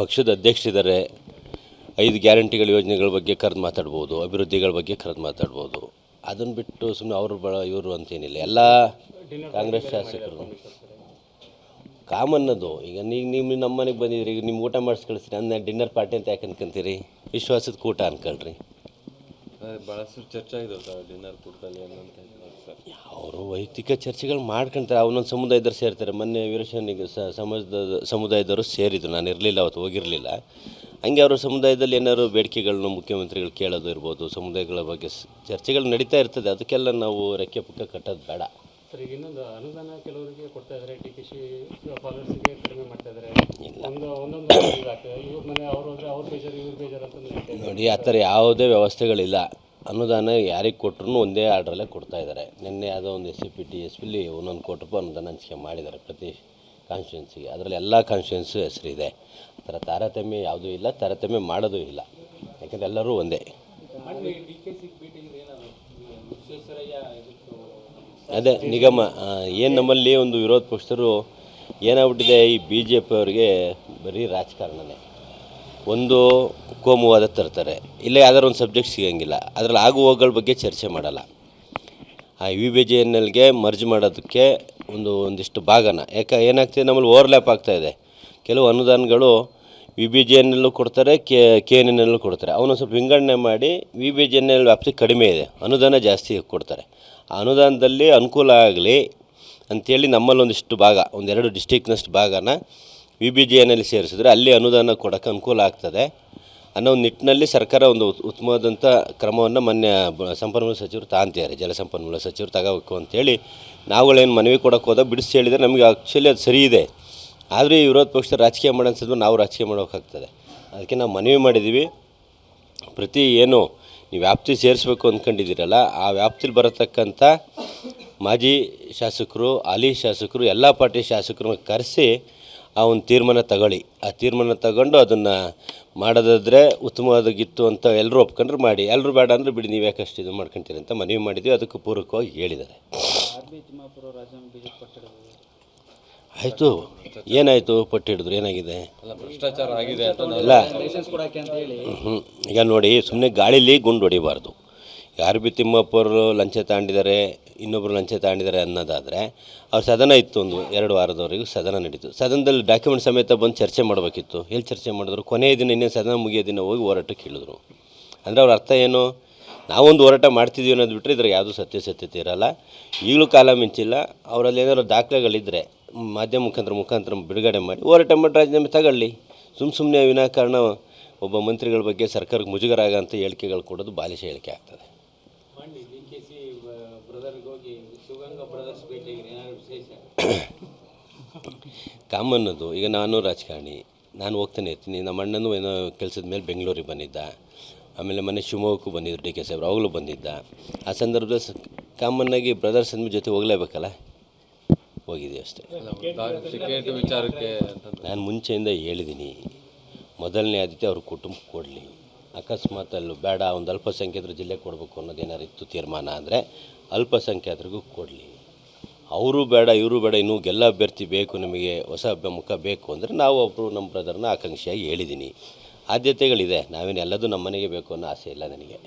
ಪಕ್ಷದ ಅಧ್ಯಕ್ಷರಿದ್ದಾರೆ. 5 ಗ್ಯಾರಂಟಿಗಳ ಯೋಜನೆಗಳ ಬಗ್ಗೆ ಕರೆದು ಮಾತಾಡ್ಬೋದು, ಅಭಿವೃದ್ಧಿಗಳ ಬಗ್ಗೆ ಕರೆದು ಮಾತಾಡ್ಬೋದು. ಅದನ್ನು ಬಿಟ್ಟು ಸುಮ್ಮನೆ ಅವರು ಇವರು ಅಂತೇನಿಲ್ಲ. ಎಲ್ಲ ಕಾಂಗ್ರೆಸ್ ಶಾಸಕರು ಕಾಮನ್ನದು. ಈಗ ನೀವು ನಮ್ಮ ಮನೆಗೆ ಬಂದಿದ್ರಿ, ಈಗ ನಿಮ್ಮ ಊಟ ಮಾಡಿಸಿ ಕಳಿಸ್ರಿ, ನನ್ನ ಡಿನ್ನರ್ ಪಾರ್ಟಿ ಅಂತ ಯಾಕೆ ಅನ್ಕೊಂತೀರಿ? ವಿಶ್ವಾಸದ ಕೂಟ ಅನ್ಕೊಳ್ರಿ. ಭಾಳಷ್ಟು ಚರ್ಚೆ ಆಗಿದೆ ಸರ್ ಡಿನ್ನರ್ ಕೂಟದಲ್ಲಿ ಅನ್ನೋಂಥ ಸರ್. ಅವರು ವೈಯಕ್ತಿಕ ಚರ್ಚೆಗಳು ಮಾಡ್ಕೊಳ್ತಾರೆ. ಅವನೊಂದು ಸಮುದಾಯದವ್ರು ಸೇರ್ತಾರೆ. ಮೊನ್ನೆ ವೀರಶೈನಿಕ ಸಮುದಾಯದವರು ಸೇರಿದ್ರು. ನಾನು ಇರಲಿಲ್ಲ, ಅವತ್ತು ಹೋಗಿರಲಿಲ್ಲ. ಹಂಗೆ ಅವರ ಸಮುದಾಯದಲ್ಲಿ ಏನಾದ್ರು ಬೇಡಿಕೆಗಳನ್ನ ಮುಖ್ಯಮಂತ್ರಿಗಳು ಕೇಳೋದು ಇರ್ಬೋದು, ಸಮುದಾಯಗಳ ಬಗ್ಗೆ ಚರ್ಚೆಗಳು ನಡೀತಾ ಇರ್ತದೆ. ಅದಕ್ಕೆಲ್ಲ ನಾವು ರೆಕ್ಕೆ ಪುಕ್ಕ ಕಟ್ಟೋದು ಬೇಡ. ಸರ್, ಈಗ ಇನ್ನೊಂದು ಅನುದಾನ ಕೆಲವರಿಗೆ ಕೊಡ್ತಾ ಇದ್ದಾರೆ, TKC ಫಾಲೋವರ್ಸ್ಗೆ ಕಡಿಮೆ ಮಾಡ್ತಾ ಇದ್ದಾರೆ. ಒಂದೊಂದು ಇವ್ರ ಮನೆ ಅವ್ರು ಹೋದರೆ ಅವ್ರ ಬೇಜಾರು ಇವ್ರ ಬೇಜಾರು ಅಂತ ನೋಡಿ. ಆ ಥರ ಯಾವುದೇ ವ್ಯವಸ್ಥೆಗಳಿಲ್ಲ. ಅನುದಾನ ಯಾರಿಗೆ ಕೊಟ್ಟರು ಒಂದೇ ಆರ್ಡ್ರಲ್ಲೇ ಕೊಡ್ತಾ ಇದ್ದಾರೆ. ನಿನ್ನೆ ಯಾವುದೋ ಒಂದು SCPTSPಲಿ 1 ಕೋಟಿ ರೂಪಾಯಿ ಅನುದಾನ ಹಂಚಿಕೆ ಮಾಡಿದ್ದಾರೆ ಪ್ರತಿ ಕಾನ್ಸ್ಟಿಟ್ಯೂನ್ಸಿಗೆ. ಅದರಲ್ಲಿ ಎಲ್ಲ ಕಾನ್ಸ್ಟಿಟ್ಯೂನ್ಸಿ ಹೆಸರಿದೆ. ಆ ಥರ ತಾರತಮ್ಯ ಯಾವುದೂ ಇಲ್ಲ, ತಾರತಮ್ಯ ಮಾಡೋದೂ ಇಲ್ಲ. ಯಾಕಂದರೆ ಎಲ್ಲರೂ ಒಂದೇ. ಅದೇ ನಿಗಮ ಏನು ನಮ್ಮಲ್ಲಿ ಒಂದು ವಿರೋಧ ಪಕ್ಷರು ಏನಾಗ್ಬಿಟ್ಟಿದೆ, ಈ BJP ಅವ್ರಿಗೆ ಬರೀ ರಾಜಕಾರಣನೇ. ಒಂದು ಕೋಮುವಾದ ತರ್ತಾರೆ, ಇಲ್ಲ ಯಾವ್ದಾದ್ರು ಒಂದು ಸಬ್ಜೆಕ್ಟ್ ಸಿಗೋಂಗಿಲ್ಲ, ಅದರಲ್ಲಿ ಆಗು ಹೋಗಳ ಬಗ್ಗೆ ಚರ್ಚೆ ಮಾಡಲ್ಲ. ಆ UBJNLಗೆ ಮರ್ಜ್ ಮಾಡೋದಕ್ಕೆ ಒಂದಿಷ್ಟು ಭಾಗನ ಏನಾಗ್ತಿದೆ, ನಮ್ಮಲ್ಲಿ ಓವರ್ಲ್ಯಾಪ್ ಆಗ್ತಾಯಿದೆ. ಕೆಲವು ಅನುದಾನಗಳು UBJNL ಕೊಡ್ತಾರೆ, KNNL ಕೊಡ್ತಾರೆ. ಅವನು ಸ್ವಲ್ಪ ವಿಂಗಡಣೆ ಮಾಡಿ UBJNL ವ್ಯಾಪ್ತಿ ಕಡಿಮೆ ಇದೆ, ಅನುದಾನ ಜಾಸ್ತಿ ಕೊಡ್ತಾರೆ. ಆ ಅನುದಾನದಲ್ಲಿ ಅನುಕೂಲ ಆಗಲಿ ಅಂಥೇಳಿ ನಮ್ಮಲ್ಲಿ ಒಂದಿಷ್ಟು ಭಾಗ, 1-2 ಡಿಸ್ಟಿಕ್ನಷ್ಟು ಭಾಗನ UBJNL ಸೇರಿಸಿದ್ರೆ ಅಲ್ಲಿ ಅನುದಾನ ಕೊಡೋಕ್ಕೆ ಅನುಕೂಲ ಆಗ್ತದೆ ಅನ್ನೋ ಒಂದು ನಿಟ್ಟಿನಲ್ಲಿ ಸರ್ಕಾರ ಒಂದು ಉತ್ತಮವಾದಂಥ ಕ್ರಮವನ್ನು ಮೊನ್ನೆ ಸಂಪನ್ಮೂಲ ಸಚಿವರು ತಗೊಂತಿದ್ದಾರೆ. ಜಲಸಂಪನ್ಮೂಲ ಸಚಿವರು ತಗೋಬೇಕು ಅಂಥೇಳಿ ನಾವುಗಳೇನು ಮನವಿ ಕೊಡೋಕ್ಕೆ ಹೋದಾಗ ಬಿಡಿಸಿ ಹೇಳಿದರೆ ನಮಗೆ ಆ್ಯಕ್ಚುಲಿ ಅದು ಸರಿ ಇದೆ. ಆದರೆ ಈ ವಿರೋಧ ಪಕ್ಷ ರಾಜಕೀಯ ಮಾಡೋ ಅನ್ಸಿದ್ವಿ, ನಾವು ರಾಜಕೀಯ ಮಾಡೋಕ್ಕಾಗ್ತದೆ. ಅದಕ್ಕೆ ನಾವು ಮನವಿ ಮಾಡಿದ್ದೀವಿ, ಪ್ರತಿ ಏನು ನೀವು ವ್ಯಾಪ್ತಿ ಸೇರಿಸ್ಬೇಕು ಅಂದ್ಕೊಂಡಿದ್ದೀರಲ್ಲ, ಆ ವ್ಯಾಪ್ತಿಲಿ ಬರತಕ್ಕಂಥ ಮಾಜಿ ಶಾಸಕರು, ಹಾಲಿ ಶಾಸಕರು, ಎಲ್ಲ ಪಾರ್ಟಿ ಶಾಸಕರನ್ನ ಕರೆಸಿ ಆ ಒಂದು ತೀರ್ಮಾನ ತಗೊಳ್ಳಿ. ಆ ತೀರ್ಮಾನ ತಗೊಂಡು ಅದನ್ನು ಮಾಡೋದಾದರೆ ಉತ್ತಮವಾಗಿತ್ತು ಅಂತ ಎಲ್ಲರೂ ಒಪ್ಕೊಂಡ್ರೆ ಮಾಡಿ, ಎಲ್ಲರೂ ಬೇಡ ಅಂದರೆ ಬಿಡಿ, ನೀವು ಯಾಕಷ್ಟು ಇದು ಮಾಡ್ಕೊತೀರಿ ಅಂತ ಮನವಿ ಮಾಡಿದ್ವಿ. ಅದಕ್ಕೆ ಪೂರಕವಾಗಿ ಹೇಳಿದ್ದಾರೆ. ಆಯಿತು, ಏನಾಯಿತು? ಪಟ್ಟು ಹಿಡಿದ್ರು, ಏನಾಗಿದೆ? ಭ್ರಷ್ಟಾಚಾರ ಆಗಿದೆ ಅಲ್ಲ. ಈಗ ನೋಡಿ, ಸುಮ್ಮನೆ ಗಾಳೀಲಿ ಗುಂಡು ಹೊಡಿಬಾರ್ದು. RB ತಿಮ್ಮಪ್ಪರು ಲಂಚ ತಗೊಂಡಿದ್ದಾರೆ, ಇನ್ನೊಬ್ಬರು ಲಂಚ ತಗೊಂಡಿದ್ದಾರೆ ಅನ್ನೋದಾದರೆ ಅವ್ರ ಸದನ ಇತ್ತು, 1-2 ವಾರದವರೆಗೂ ಸದನ ನಡೀತು. ಸದನದಲ್ಲಿ ಡಾಕ್ಯುಮೆಂಟ್ ಸಮೇತ ಬಂದು ಚರ್ಚೆ ಮಾಡಬೇಕಿತ್ತು. ಎಲ್ಲಿ ಚರ್ಚೆ ಮಾಡಿದ್ರು? ಕೊನೆಯ ದಿನ, ಇನ್ನೇ ಸದನ ಮುಗಿಯೋ ದಿನ ಹೋಗಿ ಹೋರಾಟಕ್ಕೆ ಇಳಿದ್ರು. ಅಂದರೆ ಅವ್ರ ಅರ್ಥ ಏನು? ನಾವೊಂದು ಹೋರಾಟ ಮಾಡ್ತಿದ್ದೀವಿ ಅನ್ನೋದು ಬಿಟ್ಟರೆ ಇದ್ರಾಗ ಯಾವುದೂ ಸತ್ಯಾಸತ್ಯತೆ ಇರೋಲ್ಲ. ಈಗಲೂ ಕಾಲ ಮಿಂಚಿಲ್ಲ. ಅವರಲ್ಲಿ ಏನಾದ್ರು ದಾಖಲೆಗಳಿದ್ದರೆ ಮಾಧ್ಯಮ ಮುಖಾಂತರ ಬಿಡುಗಡೆ ಮಾಡಿ ಹೋರಾಟ ಮಾಡಿ ರಾಜೀನಾಮೆ ತಗೊಳ್ಳಿ. ಸುಮ್ಮನೆ ವಿನಾಕಾರಣ ಒಬ್ಬ ಮಂತ್ರಿಗಳ ಬಗ್ಗೆ ಸರ್ಕಾರಕ್ಕೆ ಮುಜುಗರ ಆಗೋಂಥ ಹೇಳಿಕೆಗಳು ಕೊಡೋದು ಬಾಲಿಶ ಹೇಳಿಕೆ ಆಗ್ತದೆ. ಕಾಮನ್ನದು. ಈಗ ನಾನು ರಾಜಕಾರಣಿ, ನಾನು ಹೋಗ್ತಾನೆ ಇರ್ತೀನಿ. ನಮ್ಮ ಅಣ್ಣನೂ ಏನೋ ಕೆಲಸದ ಮೇಲೆ ಬೆಂಗಳೂರಿಗೆ ಬಂದಿದ್ದ. ಆಮೇಲೆ ಮೊನ್ನೆ ಶಿವಮೊಗ್ಗಕ್ಕೂ ಬಂದಿದ್ದರು DK ಸಾಹೇಬ್ರು, ಅವಾಗಲೂ ಬಂದಿದ್ದ. ಆ ಸಂದರ್ಭದಲ್ಲಿ ಕಾಮನ್ನಾಗಿ ಬ್ರದರ್ಸ್ ಅಂದ್ಬಿಟ್ಟು ಜೊತೆ ಹೋಗಲೇಬೇಕಲ್ಲ, ಹೋಗಿದ್ದೀವಿ ಅಷ್ಟೇ. ಟಿಕೆಟ್ ವಿಚಾರಕ್ಕೆ ನಾನು ಮುಂಚೆಯಿಂದ ಹೇಳಿದ್ದೀನಿ, ಮೊದಲನೇ ಆದ್ಯತೆ ಅವ್ರ ಕುಟುಂಬಕ್ಕೆ ಕೊಡಲಿ. ಅಕಸ್ಮಾತ್ ಅಲ್ಲೂ ಬೇಡ, ಒಂದು ಅಲ್ಪಸಂಖ್ಯಾತರು ಜಿಲ್ಲೆಗೆ ಕೊಡಬೇಕು ಅನ್ನೋದೇನಾರು ಇತ್ತು ತೀರ್ಮಾನ ಅಂದರೆ ಅಲ್ಪಸಂಖ್ಯಾತರಿಗೂ ಕೊಡಲಿ. ಅವರು ಬೇಡ, ಇವರು ಬೇಡ, ಇನ್ನೂ ಗೆಲ್ಲ ಅಭ್ಯರ್ಥಿ ಬೇಕು, ನಮಗೆ ಹೊಸ ಮುಖ ಬೇಕು ಅಂದರೆ ನಾವು ಒಬ್ಬರು ನಮ್ಮ ಬ್ರದರ್ನ ಆಕಾಂಕ್ಷಿಯಾಗಿ ಹೇಳಿದ್ದೀನಿ. ಆದ್ಯತೆಗಳಿದೆ. ನಾವೇನು ಎಲ್ಲದೂ ನಮ್ಮ ಮನೆಗೆ ಬೇಕು ಅನ್ನೋ ಆಸೆ ಇಲ್ಲ ನನಗೆ.